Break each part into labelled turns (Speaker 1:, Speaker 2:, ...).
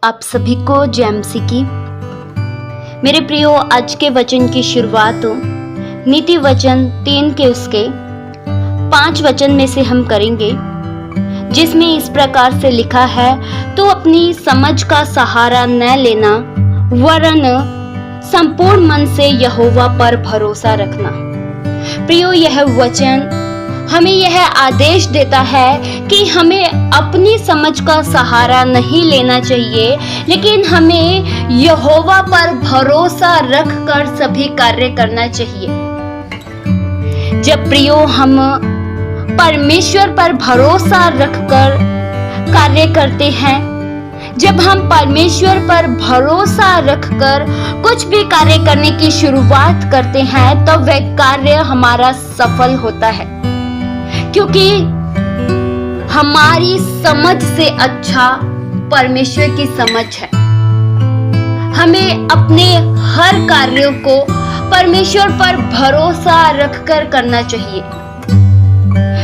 Speaker 1: आप सभी को जेएमसी की मेरे प्रियो, आज के वचन की शुरुआत नीति वचन 3 के उसके 5 वचन में से हम करेंगे, जिसमें इस प्रकार से लिखा है, तो अपनी समझ का सहारा न लेना, वरन संपूर्ण मन से यहोवा पर भरोसा रखना। प्रियो, यह वचन हमें यह आदेश देता है कि हमें अपनी समझ का सहारा नहीं लेना चाहिए, लेकिन हमें यहोवा पर भरोसा रखकर सभी कार्य करना चाहिए। जब प्रियो हम परमेश्वर पर भरोसा रखकर कार्य करते हैं, जब हम परमेश्वर पर भरोसा रखकर कुछ भी कार्य करने की शुरुआत करते हैं, तो वह कार्य हमारा सफल होता है, क्योंकि हमारी समझ से अच्छा परमेश्वर की समझ है। हमें अपने हर कार्यों को परमेश्वर पर भरोसा रखकर करना चाहिए।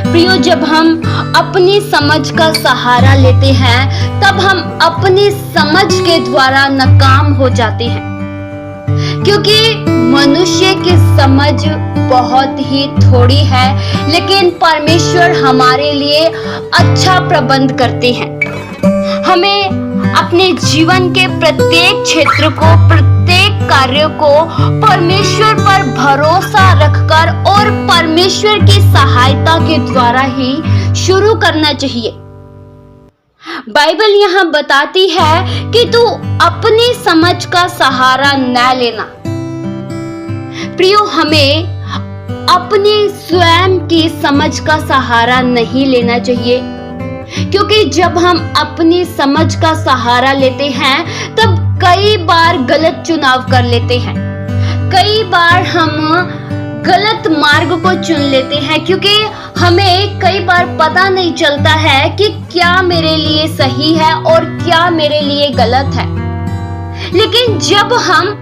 Speaker 1: प्रियो, जब हम अपनी समझ का सहारा लेते हैं, तब हम अपनी समझ के द्वारा नाकाम हो जाते हैं, क्योंकि मनुष्य की समझ बहुत ही थोड़ी है, लेकिन परमेश्वर हमारे लिए अच्छा प्रबंध करते हैं। हमें अपने जीवन के प्रत्येक क्षेत्र को, प्रत्येक कार्य को परमेश्वर पर भरोसा रखकर और परमेश्वर की सहायता के द्वारा ही शुरू करना चाहिए। बाइबल यहाँ बताती है कि तू अपनी समझ का सहारा न लेना। प्रियो, हमें अपनी स्वयं की समझ का सहारा नहीं लेना चाहिए, क्योंकि जब हम अपनी समझ का सहारा लेते हैं, तब कई बार गलत चुनाव कर लेते हैं। कई बार हम गलत मार्ग को चुन लेते हैं, क्योंकि हमें कई बार पता नहीं चलता है कि क्या मेरे लिए सही है और क्या मेरे लिए गलत है। लेकिन जब हम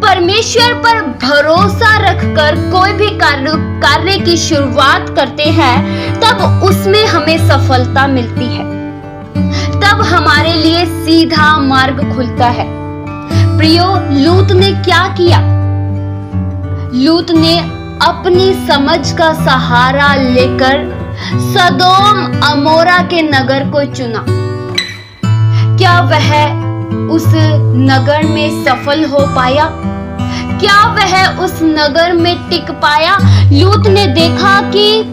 Speaker 1: परमेश्वर पर भरोसा रखकर कोई भी कार्य की शुरुआत करते हैं, तब उसमें हमें सफलता मिलती है, तब हमारे लिए सीधा मार्ग खुलता है। प्रियो, लूत ने क्या किया? लूत ने अपनी समझ का सहारा लेकर सदोम अमोरा के नगर को चुना। क्या वह उस नगर में सफल हो पाया? क्या वह उस नगर में टिक पाया? लूत ने देखा कि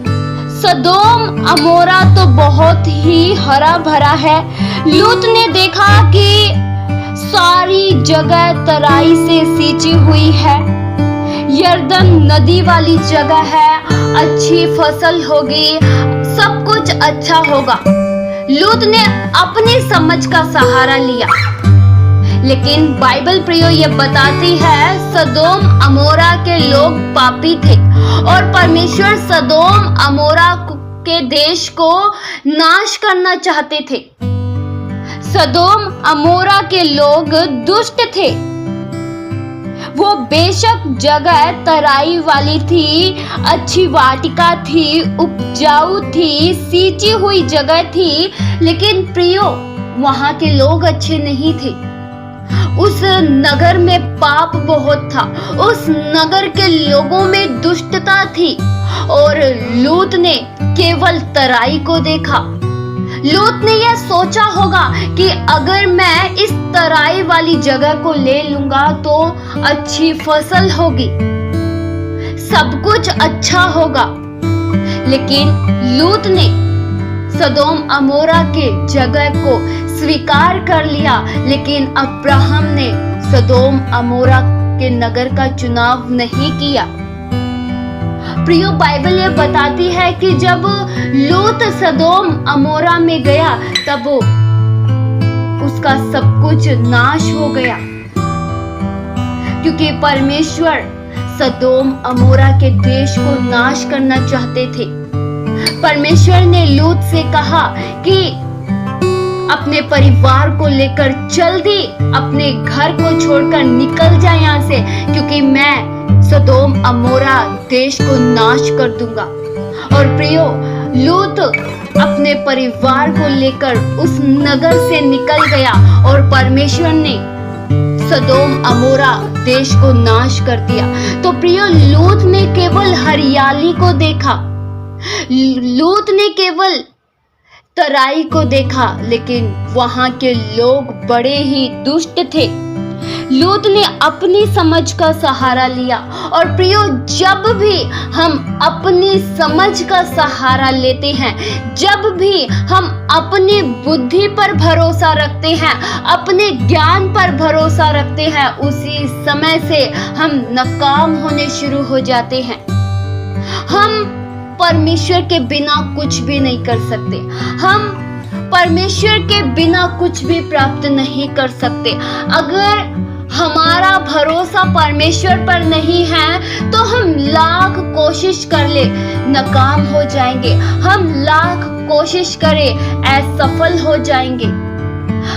Speaker 1: सदोम अमोरा तो बहुत ही हरा भरा है। लूत ने देखा कि सारी जगह तराई से सींची हुई है, यरदन नदी वाली जगह है, अच्छी फसल होगी, सब कुछ अच्छा होगा। लूत ने अपनी समझ का सहारा लिया, लेकिन बाइबल प्रियो ये बताती है, सदोम अमोरा के लोग पापी थे और परमेश्वर सदोम अमोरा के देश को नाश करना चाहते थे। सदोम अमोरा के लोग दुष्ट थे। वो बेशक जगह तराई वाली थी, अच्छी वाटिका थी, उपजाऊ थी, सींची हुई जगह थी, लेकिन प्रियो वहां के लोग अच्छे नहीं थे। उस नगर में पाप बहुत था, उस नगर के लोगों में दुष्टता थी, और लूत ने केवल तराई को देखा। लूत ने यह सोचा होगा कि अगर मैं इस तराई वाली जगह को ले लूंगा तो अच्छी फसल होगी, सब कुछ अच्छा होगा। लेकिन लूत ने सदोम अमोरा के जगह को स्वीकार कर लिया, लेकिन अब्राहम ने सदोम अमोरा के नगर का चुनाव नहीं किया। प्रियो, बाइबल ये बताती है कि जब लूत सदोम अमोरा में गया, तब उसका सब कुछ नाश हो गया, क्योंकि परमेश्वर सदोम अमोरा के देश को नाश करना चाहते थे। परमेश्वर ने लूत से कहा कि अपने परिवार को लेकर जल्दी अपने घर को छोड़कर निकल जा यहाँ से, क्योंकि मैं सदोम अमोरा देश को नाश कर दूंगा। और प्रियो, लूत अपने परिवार को लेकर उस नगर से निकल गया और परमेश्वर ने सदोम अमोरा देश को नाश कर दिया। तो प्रियो, लूत ने केवल हरियाली को देखा, लूत ने केवल तराई को देखा, लेकिन वहां के लोग बड़े ही दुष्ट थे। लूत ने अपनी समझ का सहारा लिया। और प्रियो, जब भी हम अपनी समझ का सहारा लेते हैं, जब भी हम अपनी बुद्धि पर भरोसा रखते हैं, अपने ज्ञान पर भरोसा रखते हैं, उसी समय से हम नाकाम होने शुरू हो जाते हैं। हम परमेश्वर के बिना कुछ भी नहीं कर सकते। हम परमेश्वर के बिना कुछ भी प्राप्त नहीं कर सकते। अगर हमारा भरोसा परमेश्वर पर नहीं है तो हम लाख कोशिश कर ले, नाकाम हो जाएंगे। हम लाख कोशिश करें, असफल हो जाएंगे।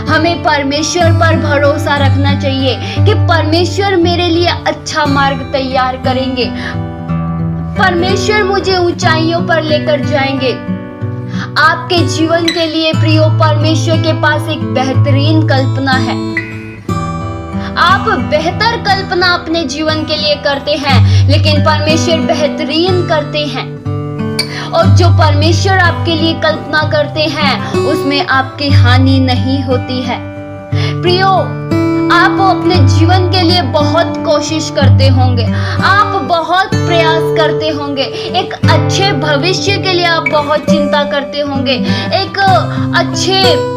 Speaker 1: हमें परमेश्वर पर भरोसा रखना चाहिए कि परमेश्वर मेरे लिए अच्छा मार्ग तैयार करेंगे, परमेश्वर मुझे ऊंचाइयों पर लेकर जाएंगे। आपके जीवन के लिए प्रियो, परमेश्वर के पास एक बेहतरीन कल्पना है। आप बेहतर कल्पना अपने जीवन के लिए करते हैं, लेकिन परमेश्वर बेहतरीन करते हैं। और जो परमेश्वर आपके लिए कल्पना करते हैं, उसमें आपकी हानि नहीं होती है। प्रियो, आप अपने जीवन के लिए बहुत कोशिश करते होंगे, आप बहुत प्रयास करते होंगे, एक अच्छे भविष्य के लिए आप बहुत चिंता करते होंगे, एक अच्छे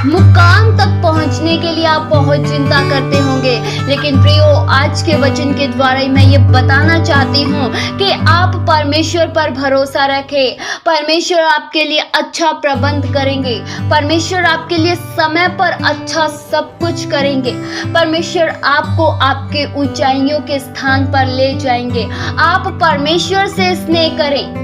Speaker 1: मुकाम तक पहुंचने के लिए आप बहुत चिंता करते होंगे। लेकिन प्रियो, आज के वचन के द्वारा मैं ये बताना चाहती हूँ कि आप परमेश्वर पर भरोसा रखें। परमेश्वर आपके लिए अच्छा प्रबंध करेंगे, परमेश्वर आपके लिए समय पर अच्छा सब कुछ करेंगे। परमेश्वर आपको आपके ऊंचाइयों के स्थान पर ले जाएंगे। आप परमेश्वर से स्नेह करें,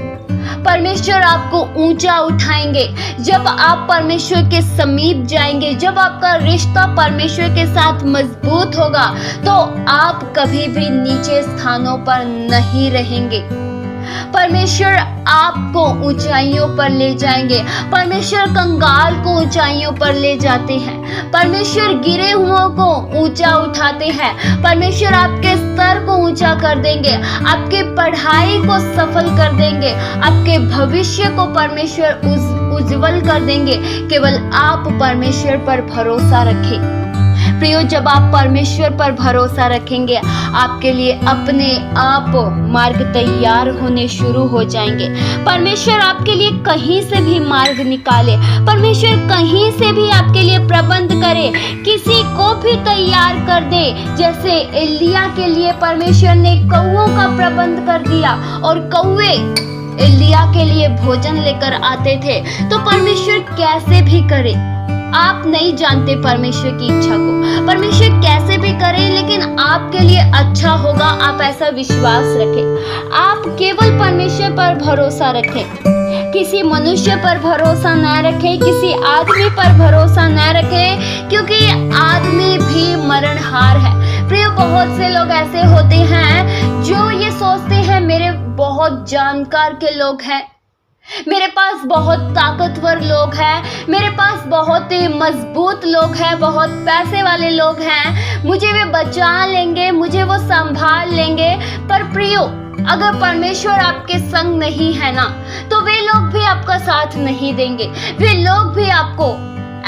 Speaker 1: परमेश्वर आपको ऊंचा उठाएंगे। जब आप परमेश्वर के समीप जाएंगे, जब आपका रिश्ता परमेश्वर के साथ मजबूत होगा, तो आप कभी भी नीचे स्थानों पर नहीं रहेंगे। परमेश्वर आपको ऊंचाइयों पर ले जाएंगे। परमेश्वर कंगाल को ऊंचाइयों पर ले जाते हैं। परमेश्वर गिरे हुओं को ऊंचा उठाते हैं। परमेश्वर आपके स्तर को ऊंचा कर देंगे, आपके पढ़ाई को सफल कर देंगे, आपके भविष्य को परमेश्वर उज्जवल कर देंगे। केवल आप परमेश्वर पर भरोसा रखें। प्रियो, जब आप परमेश्वर पर भरोसा रखेंगे, आपके लिए अपने आप मार्ग तैयार होने शुरू हो जाएंगे। परमेश्वर आपके लिए कहीं से भी मार्ग निकाले, परमेश्वर कहीं से भी आपके लिए प्रबंध करे, किसी को भी तैयार कर दे। जैसे एलिया के लिए परमेश्वर ने कौओं का प्रबंध कर दिया और कौवे एलिया के लिए भोजन लेकर आते थे, तो परमेश्वर कैसे भी करे। आप नहीं जानते परमेश्वर की इच्छा को, परमेश्वर कैसे भी करे, लेकिन आपके लिए अच्छा होगा। आप ऐसा विश्वास रखें। आप केवल परमेश्वर पर भरोसा रखें, किसी मनुष्य पर भरोसा न रखें, किसी आदमी पर भरोसा न रखें, क्योंकि आदमी भी मरणहार है। प्रिय, बहुत से लोग ऐसे होते हैं जो ये सोचते हैं मेरे बहुत जानकार के लोग हैं, मेरे पास बहुत ताकतवर लोग हैं, मेरे पास बहुत ही मजबूत लोग हैं, बहुत पैसे वाले लोग हैं, मुझे वे बचा लेंगे, मुझे वो संभाल लेंगे। पर प्रियो, अगर परमेश्वर आपके संग नहीं है ना, तो वे लोग भी आपका साथ नहीं देंगे। वे लोग भी आपको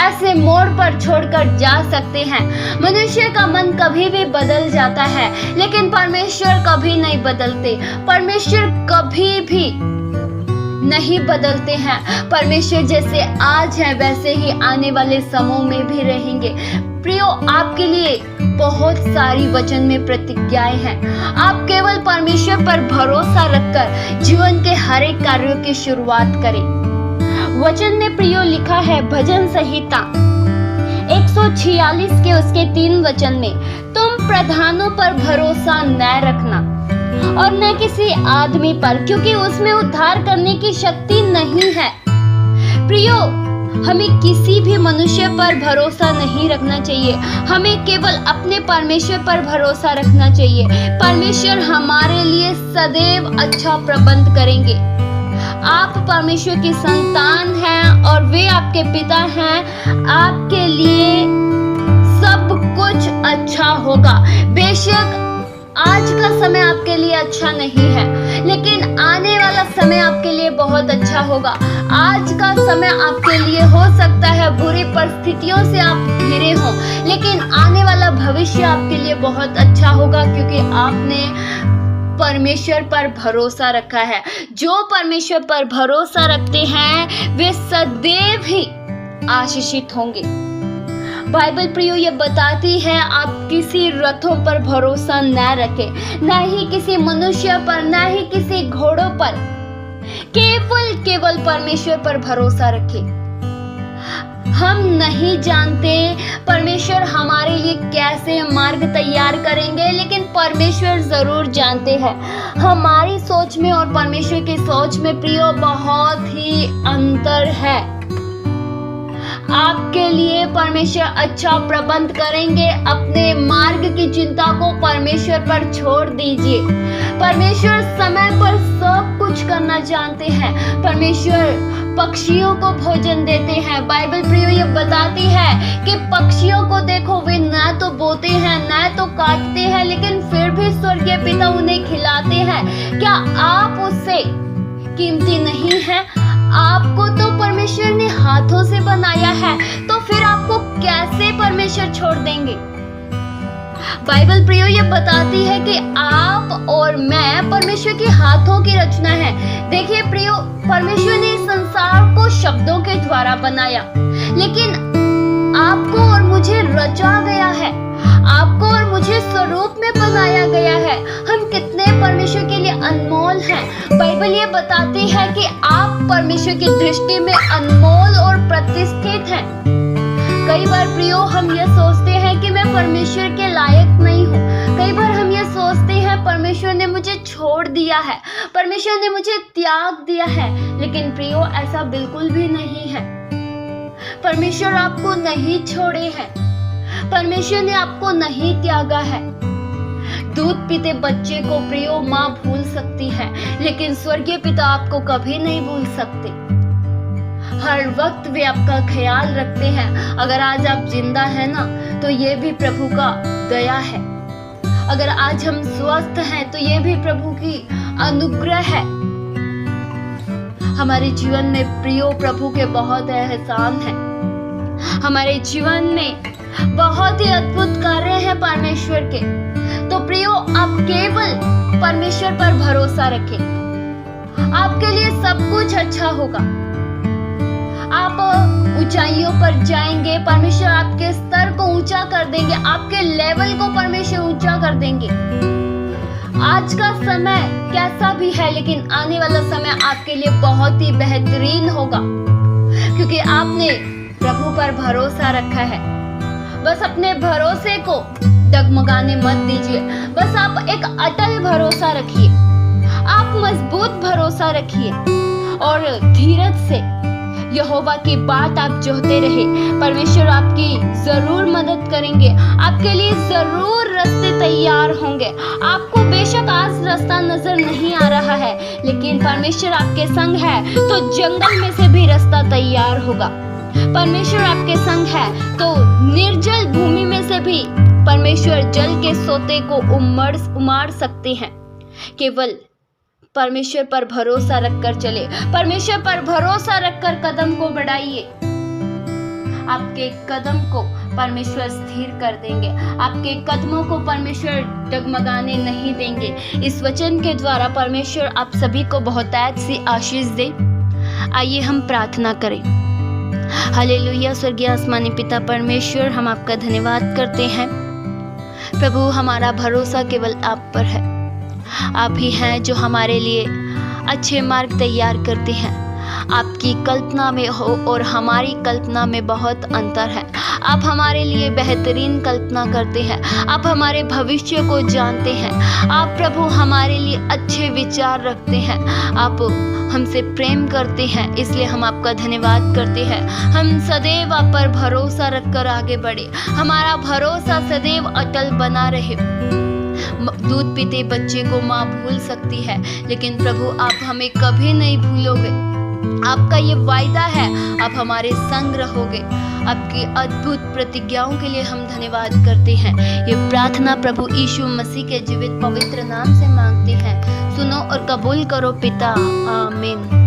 Speaker 1: ऐसे मोड़ पर छोड़कर जा सकते हैं। मनुष्य का मन कभी भी बदल जाता है, लेकिन परमेश्वर कभी नहीं बदलते। परमेश्वर कभी भी नहीं बदलते हैं। परमेश्वर जैसे आज है वैसे ही आने वाले समय में भी रहेंगे। प्रियो, आपके लिए बहुत सारी वचन में प्रतिज्ञाएं हैं। आप केवल परमेश्वर पर भरोसा रखकर जीवन के हर एक कार्यों की शुरुआत करें। वचन में प्रियो लिखा है, भजन संहिता 146 के उसके 3 वचन में, तुम प्रधानों पर भरोसा न रखना और न किसी आदमी पर, क्योंकि उसमें उद्धार करने की शक्ति नहीं है। प्रियो, हमें किसी भी मनुष्य पर भरोसा नहीं रखना चाहिए। हमें केवल अपने परमेश्वर पर भरोसा रखना चाहिए। परमेश्वर हमारे लिए सदैव अच्छा प्रबंध करेंगे। आप परमेश्वर की संतान हैं और वे आपके पिता हैं, आपके लिए सब कुछ अच्छा होगा। बेशक आज का समय आपके लिए अच्छा नहीं है, लेकिन आने वाला समय आपके लिए बहुत अच्छा होगा। आज का समय आपके लिए हो सकता है बुरी परिस्थितियों से आप घिरे हों, लेकिन आने वाला भविष्य आपके लिए बहुत अच्छा होगा, क्योंकि आपने परमेश्वर पर भरोसा रखा है। जो परमेश्वर पर भरोसा रखते हैं वे सदैव ही आशीषित होंगे। बाइबल प्रियो ये बताती है आप किसी रथों पर भरोसा न रखें, न ही किसी मनुष्य पर, न ही किसी घोड़ों पर, केवल परमेश्वर पर भरोसा रखें। हम नहीं जानते परमेश्वर हमारे लिए कैसे मार्ग तैयार करेंगे, लेकिन परमेश्वर जरूर जानते हैं। हमारी सोच में और परमेश्वर की सोच में प्रियो बहुत ही अंतर है। आपके लिए परमेश्वर अच्छा प्रबंध करेंगे। अपने मार्ग की चिंता को परमेश्वर पर छोड़ दीजिए। परमेश्वर समय पर सब कुछ करना जानते हैं। परमेश्वर पक्षियों को भोजन देते हैं। बाइबल प्रियो ये बताती है कि पक्षियों को देखो, वे ना तो बोते हैं ना तो काटते हैं, लेकिन फिर भी स्वर्गीय पिता उन्हें खिलाते हैं। क्या आप उससे कीमती नहीं हैं? आपको तो परमेश्वर ने हाथों से बनाया है, तो फिर आपको कैसे परमेश्वर छोड़ देंगे? बाइबल प्रियो ये बताती है कि आप और मैं परमेश्वर के हाथों की रचना है। देखिए प्रियो, परमेश्वर ने इस संसार को शब्दों के द्वारा बनाया, लेकिन आपको और मुझे रचा गया है। आपको और मुझे स्वरूप में बनाया गया है। हम कितने परमेश्वर के लिए अनमोल हैं। बाइबल ये बताती है कि आप परमेश्वर की दृष्टि में अनमोल और प्रतिष्ठित हैं। कई बार प्रियो हम ये सोचते हैं कि मैं परमेश्वर के लायक नहीं हूँ। कई बार हम ये सोचते हैं परमेश्वर ने मुझे छोड़ दिया है, परमेश्वर ने मुझे त्याग दिया है, लेकिन प्रियो ऐसा बिल्कुल भी नहीं है। परमेश्वर आपको नहीं छोड़े हैं, परमेश्वर ने आपको नहीं त्यागा है। दूध पीते बच्चे को प्रियो माँ भूल सकती है, लेकिन स्वर्गीय पिता आपको कभी नहीं भूल सकते। हर वक्त वे आपका ख्याल रखते हैं। अगर आज आप जिंदा हैं ना, तो ये भी प्रभु का दया है। अगर आज हम स्वस्थ हैं, तो ये भी प्रभु की अनुग्रह है। हमारे जीवन में प्रियो प्रभु के बहुत एहसान है। हमारे जीवन में बहुत ही अद्भुत कार्य है परमेश्वर के। तो प्रियो, आप केवल परमेश्वर पर भरोसा रखें। आपके लिए सब कुछ अच्छा होगा। आप ऊंचाइयों पर जाएंगे, परमेश्वर आपके स्तर को ऊंचा कर देंगे, आपके लेवल को परमेश्वर ऊंचा कर देंगे। आज का समय कैसा भी है, लेकिन आने वाला समय आपके लिए बहुत ही बेहतरीन होगा, क्योंकि आपने प्रभु पर भरोसा रखा है। बस अपने भरोसे को डगमगाने मत दीजिए। बस आप एक अटल भरोसा रखिए, आप मजबूत भरोसा रखिए और धीरज से यहोवा की बात आप जोहते रहे। परमेश्वर आपकी जरूर मदद करेंगे, आपके लिए जरूर रास्ते तैयार होंगे। आपको बेशक आज रास्ता नजर नहीं आ रहा है, लेकिन परमेश्वर आपके संग है, तो जंगल में से भी रास्ता तैयार होगा। परमेश्वर आपके संग है, तो निर्जल भूमि में से भी परमेश्वर जल के सोते को उमाड़ सकते हैं। केवल परमेश्वर पर भरोसा रखकर चले, परमेश्वर पर भरोसा रखकर कदम को बढ़ाइए। आपके कदम को परमेश्वर स्थिर कर देंगे, आपके कदमों को परमेश्वर डगमगाने नहीं देंगे। इस वचन के द्वारा परमेश्वर आप सभी को बहुतायत सी आशीष दे। आइए हम प्रार्थना करें। हालेलुया। स्वर्गीय आसमानी पिता परमेश्वर, हम आपका धन्यवाद करते हैं। प्रभु, हमारा भरोसा केवल आप पर है। आप ही हैं जो हमारे लिए अच्छे मार्ग तैयार करते हैं। आपकी कल्पना में हो और हमारी कल्पना में बहुत अंतर है। आप हमारे लिए बेहतरीन कल्पना करते हैं। आप हमारे भविष्य को जानते हैं। आप प्रभु हमारे लिए अच्छे विचार रखते हैं। आप हमसे प्रेम करते हैं, इसलिए हम आपका धन्यवाद करते हैं। हम सदैव आप पर भरोसा रखकर आगे बढ़े, हमारा भरोसा सदैव अटल बना रहे। दूध पीते बच्चे को माँ भूल सकती है, लेकिन प्रभु आप हमें कभी नहीं भूलोगे। आपका ये वायदा है, आप हमारे संग रहोगे। आपकी अद्भुत प्रतिज्ञाओं के लिए हम धन्यवाद करते हैं। ये प्रार्थना प्रभु यीशु मसीह के जीवित पवित्र नाम से मांगते हैं। सुनो और कबूल करो पिता, आमीन।